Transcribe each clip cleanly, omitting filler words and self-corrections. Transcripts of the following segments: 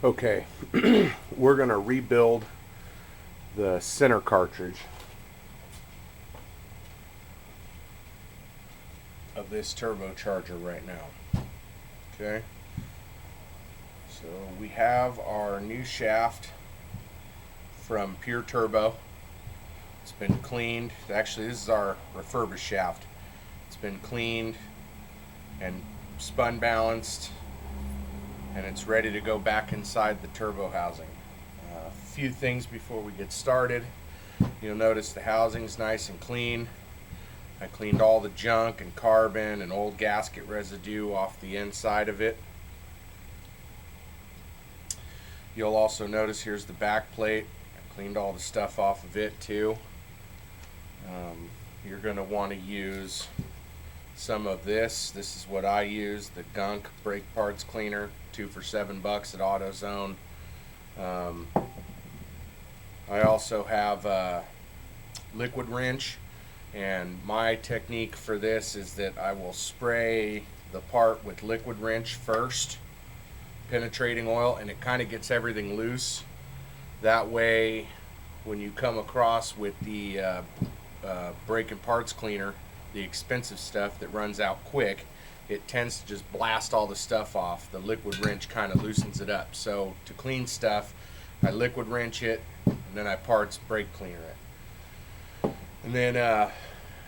Okay, we're going to rebuild the center cartridge of this turbocharger right now. Okay, so we have our new shaft from Pure Turbo. It's been cleaned. Actually, this is our refurbished shaft. It's been cleaned and spun balanced, and it's ready to go back inside the turbo housing. A few things before we get started. You'll notice the housing's nice and clean. I cleaned all the junk and carbon and old gasket residue off the inside of it. You'll also notice here's the back plate. I cleaned all the stuff off of it too. You're going to want to use some of this. This is what I use, the Gunk brake parts cleaner, 2 for $7 at AutoZone. I also have a liquid wrench, and my technique for this is that I will spray the part with liquid wrench first, penetrating oil, and it kind of gets everything loose. That way when you come across with the brake and parts cleaner, the expensive stuff that runs out quick, it tends to just blast all the stuff off. The liquid wrench kind of loosens it up. So to clean stuff, I liquid wrench it, and then I parts brake cleaner it. And then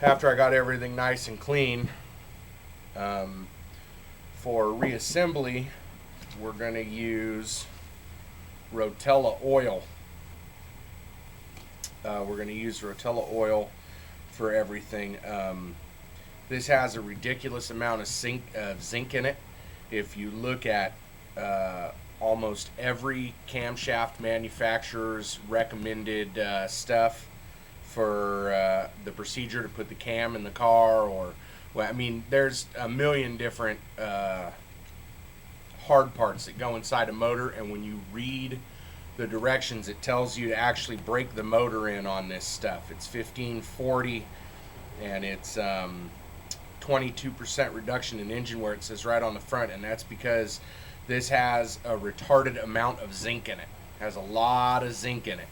after I got everything nice and clean, for reassembly, we're going to use Rotella oil. We're going to use Rotella oil for everything. This has a ridiculous amount of zinc in it. If you look at almost every camshaft manufacturer's recommended stuff for the procedure to put the cam in the car, or, well, I mean, there's a million different hard parts that go inside a motor, and when you read the directions, it tells you to actually break the motor in on this stuff. It's 1540, and it's 22% reduction in engine wear, it says right on the front, and that's because this has a retarded amount of zinc in it. It has a lot of zinc in it,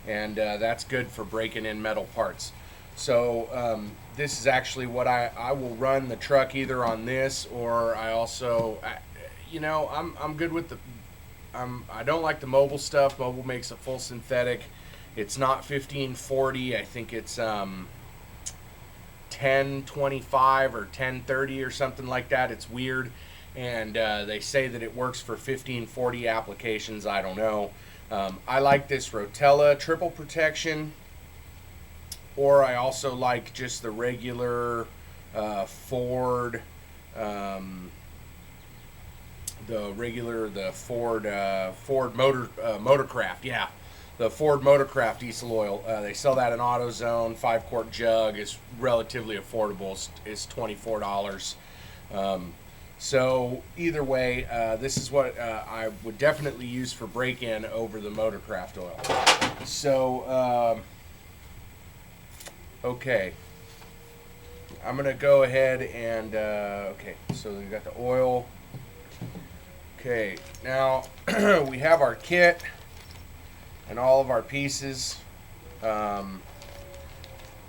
and that's good for breaking in metal parts. So this is actually what I will run the truck either on this, or I also, you know, I'm good with the, I don't like the Mobil stuff. Mobil makes a full synthetic. It's not 1540. I think it's 1025 or 1030 or something like that. It's weird, and they say that it works for 1540 applications. I don't know. I like this Rotella triple protection, or I also like just the regular Ford. The Ford Motorcraft, yeah, the Ford Motorcraft diesel oil. They sell that in AutoZone. 5-quart jug is relatively affordable. It's $24. So either way, this is what I would definitely use for break-in over the Motorcraft oil. So okay, I'm gonna go ahead and okay. So we got the oil. Okay, now we have our kit and all of our pieces. I'm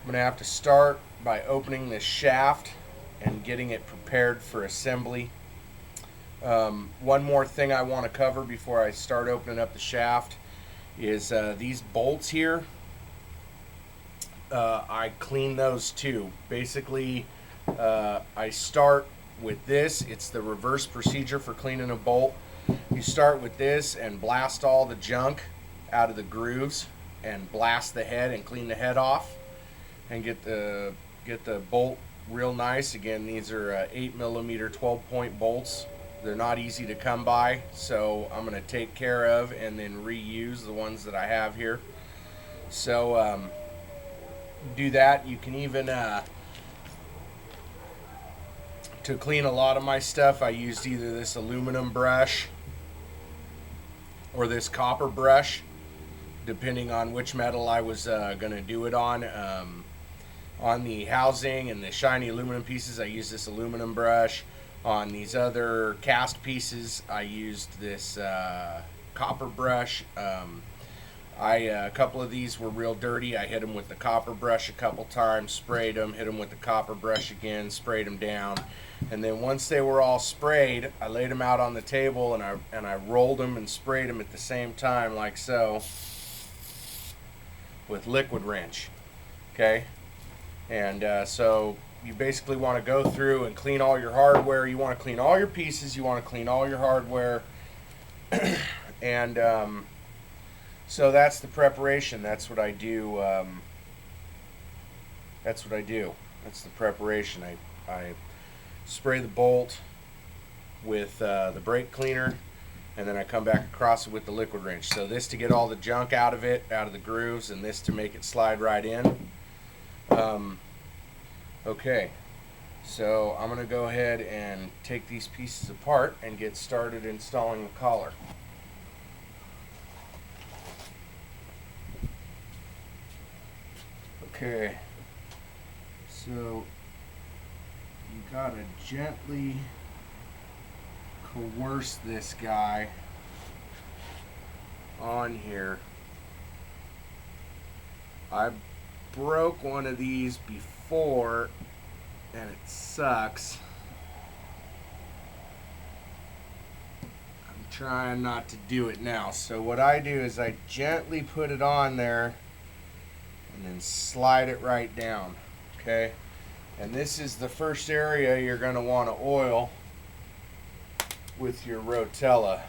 going to have to start by opening this shaft and getting it prepared for assembly. One more thing I want to cover before I start opening up the shaft is these bolts here. I clean those too. Basically, I start with this. It's the reverse procedure for cleaning a bolt. You start with this and blast all the junk out of the grooves, and blast the head and clean the head off, and get the bolt real nice. Again, these are 8mm 12-point bolts. They're not easy to come by, so I'm going to take care of and then reuse the ones that I have here. So do that. You can even to clean a lot of my stuff, I used either this aluminum brush or this copper brush, depending on which metal I was going to do it on. On the housing and the shiny aluminum pieces, I used this aluminum brush. On these other cast pieces, I used this copper brush. A couple of these were real dirty. I hit them with the copper brush a couple times, sprayed them, hit them with the copper brush again, sprayed them down. And then once they were all sprayed, I laid them out on the table and I rolled them and sprayed them at the same time, like so, with liquid wrench. Okay? And so you basically want to go through and clean all your hardware. You want to clean all your pieces. You want to clean all your hardware. And so that's the preparation. That's what I do. That's the preparation. I spray the bolt with the brake cleaner, and then I come back across it with the liquid wrench. So this to get all the junk out of it, out of the grooves, and this to make it slide right in. Okay, so I'm going to go ahead and take these pieces apart and get started installing the collar. Okay, so you gotta gently coerce this guy on here. I broke one of these before and it sucks. I'm trying not to do it now. So what I do is I gently put it on there and then slide it right down. Okay, and this is the first area you're going to want to oil with your rotella.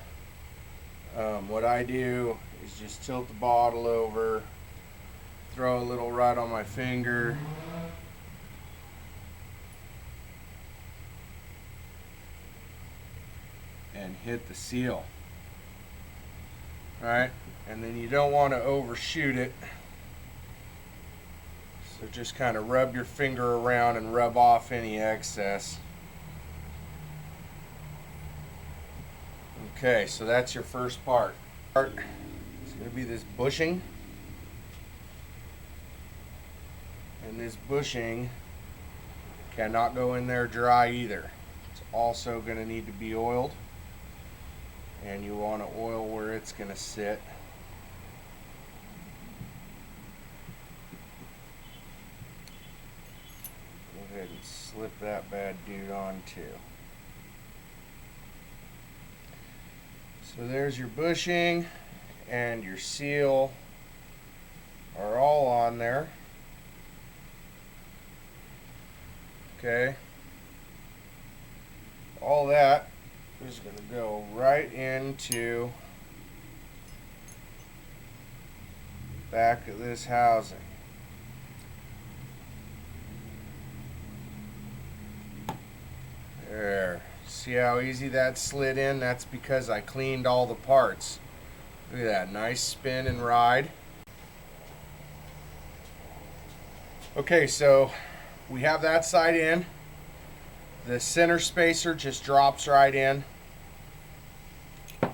What I do is just tilt the bottle over, throw a little right on my finger, and hit the seal. Alright, and then you don't want to overshoot it. So just kind of rub your finger around and rub off any excess. Okay, so that's your first part. It's going to be this bushing. And this bushing cannot go in there dry either. It's also going to need to be oiled. And you want to oil where it's going to sit. Go ahead and slip that bad dude on too. So there's your bushing and your seal are all on there. Okay. All that is going to go right into the back of this housing. There. See how easy that slid in? That's because I cleaned all the parts. Look at that. Nice spin and ride. Okay, so we have that side in. The center spacer just drops right in.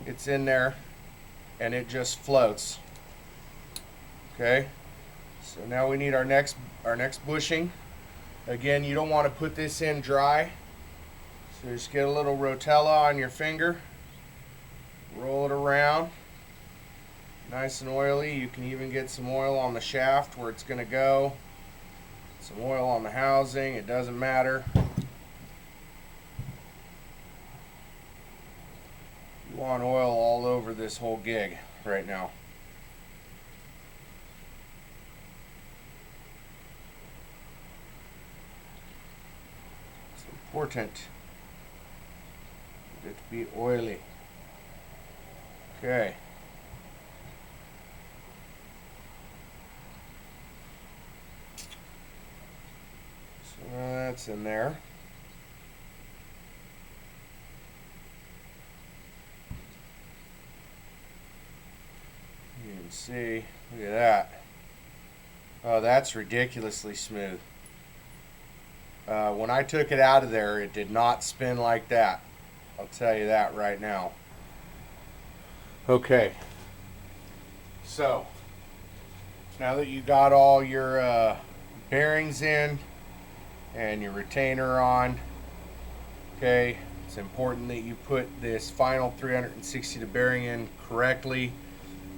It's in there and it just floats. Okay, so now we need our next bushing. Again, you don't want to put this in dry. So just get a little rotella on your finger, roll it around, nice and oily. You can even get some oil on the shaft where it's going to go, some oil on the housing, it doesn't matter. You want oil all over this whole gig right now. It's important it to be oily. Okay. So that's in there. You can see, look at that. Oh, that's ridiculously smooth. When I took it out of there, it did not spin like that. I'll tell you that right now. Okay, so now that you got all your bearings in and your retainer on, okay, It's important that you put this final 360 bearing in correctly.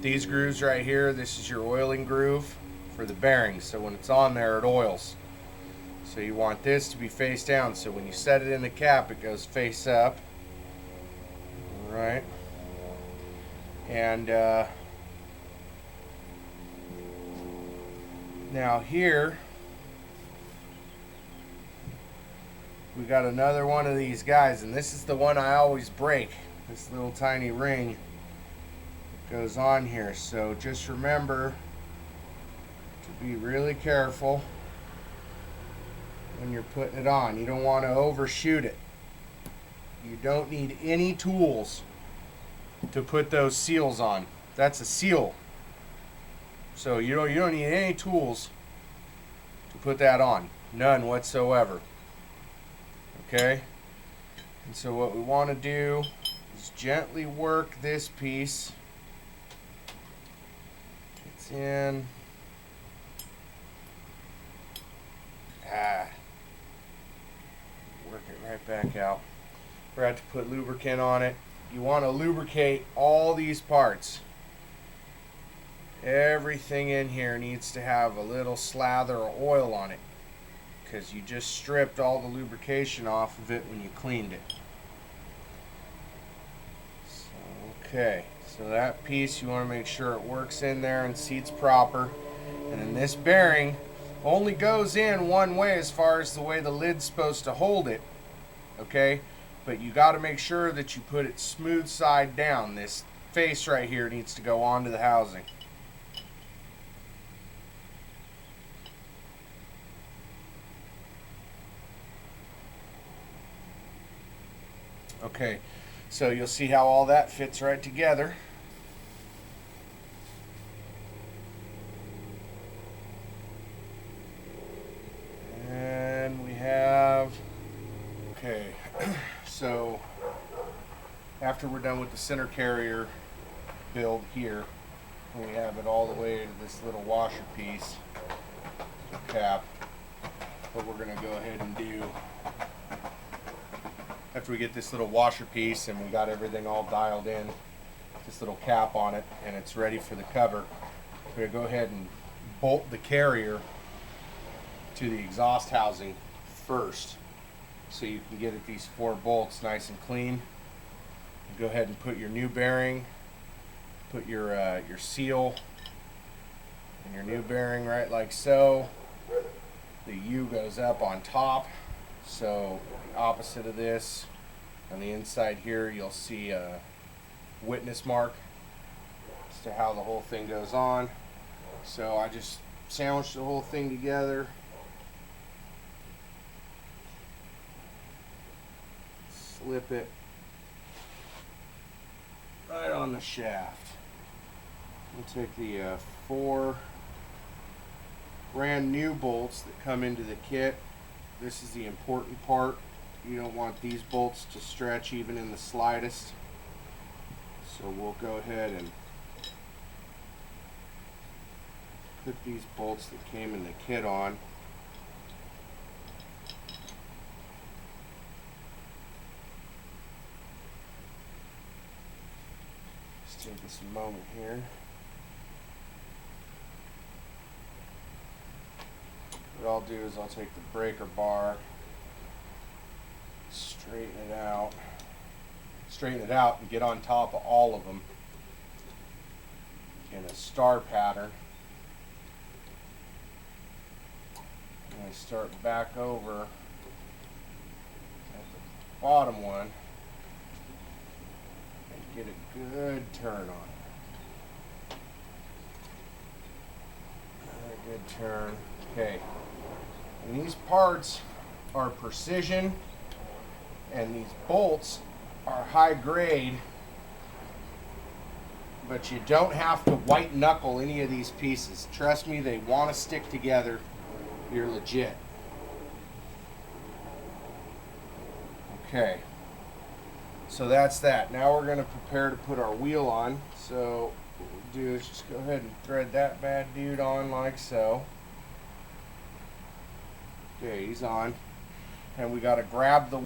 These grooves right here, this is your oiling groove for the bearings. So when it's on there, it oils. So you want this to be face down. So when you set it in the cap, it goes face up. All right. And now here, we got another one of these guys, and this is the one I always break. This little tiny ring goes on here. So just remember to be really careful when you're putting it on. You don't want to overshoot it. You don't need any tools to put those seals on. That's a seal. So you don't need any tools to put that on. None whatsoever. Okay? And so what we want to do is gently work this piece. It's in. Work it right back out. Forgot to put lubricant on it. You want to lubricate all these parts. Everything in here needs to have a little slather of oil on it, because you just stripped all the lubrication off of it when you cleaned it. Okay, so that piece you want to make sure it works in there and seats proper. And then this bearing only goes in one way as far as the way the lid's supposed to hold it. Okay, but you got to make sure that you put it smooth side down. This face right here needs to go onto the housing. Okay, so you'll see how all that fits right together. And we have, okay, so after we're done with the center carrier build here, we have it all the way to this little washer piece cap. What we're going to go ahead and do, after we get this little washer piece and we got everything all dialed in, this little cap on it, and it's ready for the cover, we're going to go ahead and bolt the carrier to the exhaust housing first, so you can get at these 4 bolts nice and clean. Go ahead and put your new bearing, put your seal and your new bearing right like so. The U goes up on top, so the opposite of this, on the inside here you'll see a witness mark as to how the whole thing goes on. So I just sandwiched the whole thing together. Slip it right on the shaft. We'll take the 4 brand new bolts that come into the kit. This is the important part. You don't want these bolts to stretch even in the slightest. So we'll go ahead and put these bolts that came in the kit on. Take us a moment here. What I'll do is I'll take the breaker bar, straighten it out and get on top of all of them in a star pattern. And I start back over at the bottom one. Get a good turn on it. A good turn. Okay. And these parts are precision, and these bolts are high grade, but you don't have to white knuckle any of these pieces. Trust me, they want to stick together. You're legit. Okay. So that's that. Now we're going to prepare to put our wheel on. So what we'll do is just go ahead and thread that bad dude on like so. Okay, he's on. And we got to grab the...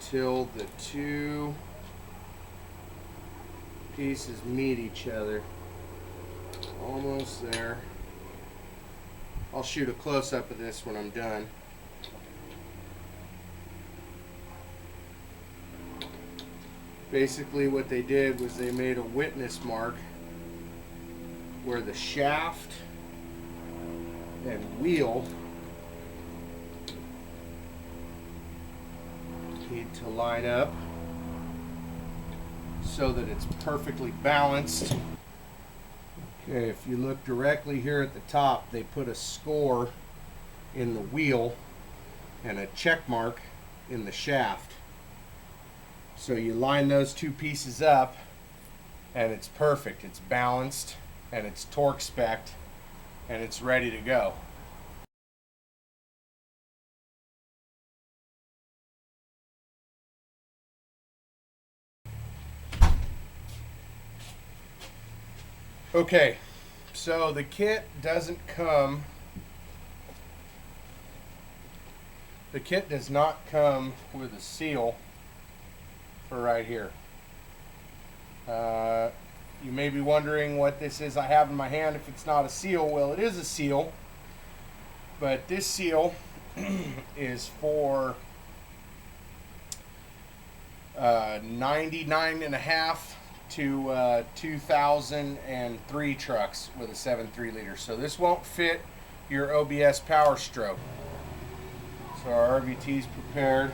until the two pieces meet each other. Almost there. I'll shoot a close-up of this when I'm done. Basically what they did was they made a witness mark where the shaft and wheel need to line up so that it's perfectly balanced. Okay, if you look directly here at the top, they put a score in the wheel and a check mark in the shaft. So you line those two pieces up and it's perfect. It's balanced and it's torque spec'd and it's ready to go. Okay, so the kit does not come with a seal for right here. You may be wondering what this is I have in my hand if it's not a seal. Well, it is a seal, but this seal is for 99.5 to 2003 trucks with a 7.3 liter. So this won't fit your OBS Powerstroke. So our RVT is prepared.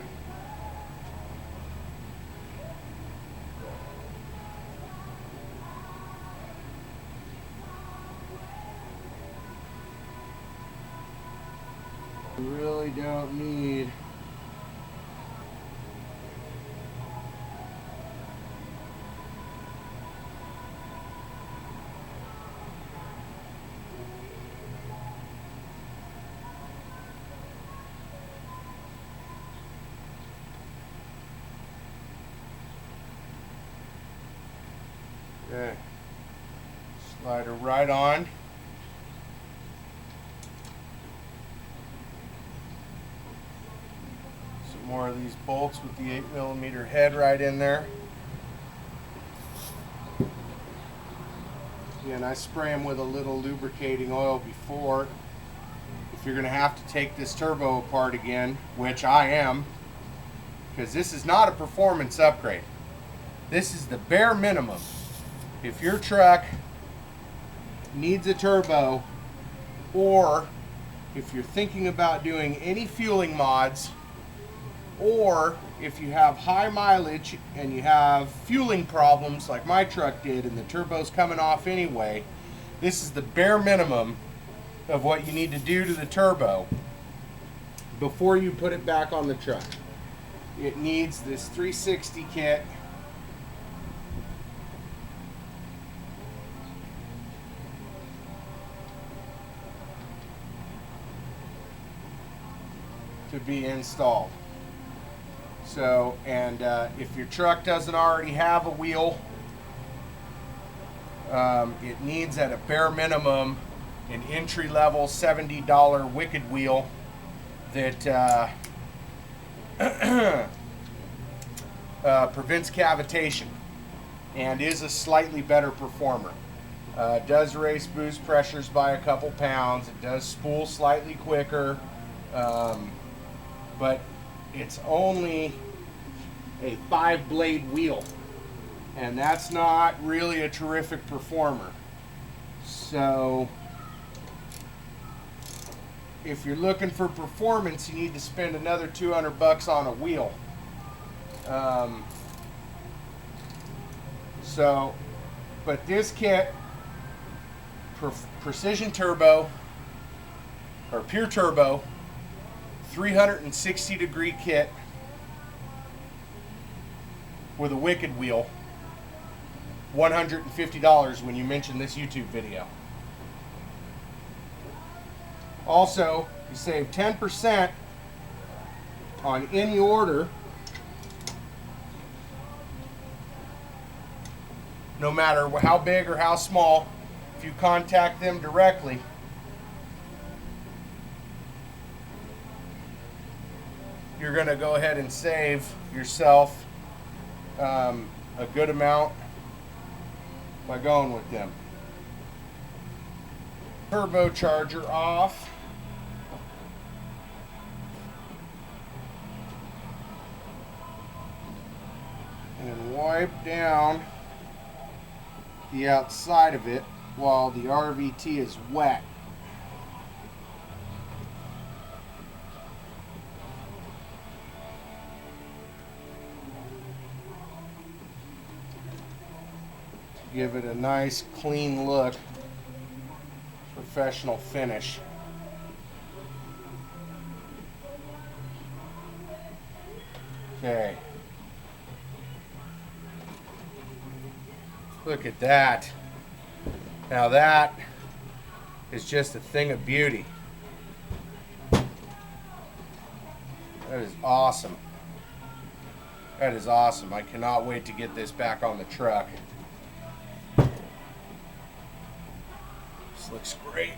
You really don't need okay. Slide her right on. Some more of these bolts with the 8mm head right in there. And I spray them with a little lubricating oil before. If you're going to have to take this turbo apart again, which I am, because this is not a performance upgrade. This is the bare minimum. If your truck needs a turbo, or if you're thinking about doing any fueling mods, or if you have high mileage and you have fueling problems like my truck did and the turbo's coming off anyway, this is the bare minimum of what you need to do to the turbo before you put it back on the truck. It needs this 360 kit. To be installed. So, and if your truck doesn't already have a wheel, it needs at a bare minimum an entry-level $70 Wicked wheel that prevents cavitation and is a slightly better performer. It does raise boost pressures by a couple pounds. It does spool slightly quicker. But it's only a 5-blade wheel, and that's not really a terrific performer. So if you're looking for performance, you need to spend another $200 on a wheel. But this kit, Precision Turbo, or Pure Turbo, 360-degree kit with a Wicked wheel, $150 when you mention this YouTube video. Also, you save 10% on any order, no matter how big or how small, if you contact them directly. you're going to go ahead and save yourself a good amount by going with them. Turbocharger off. And wipe down the outside of it while the RVT is wet. Give it a nice clean look, professional finish. Okay. Look at that. Now that is just a thing of beauty. That is awesome. That is awesome. I cannot wait to get this back on the truck. This looks great.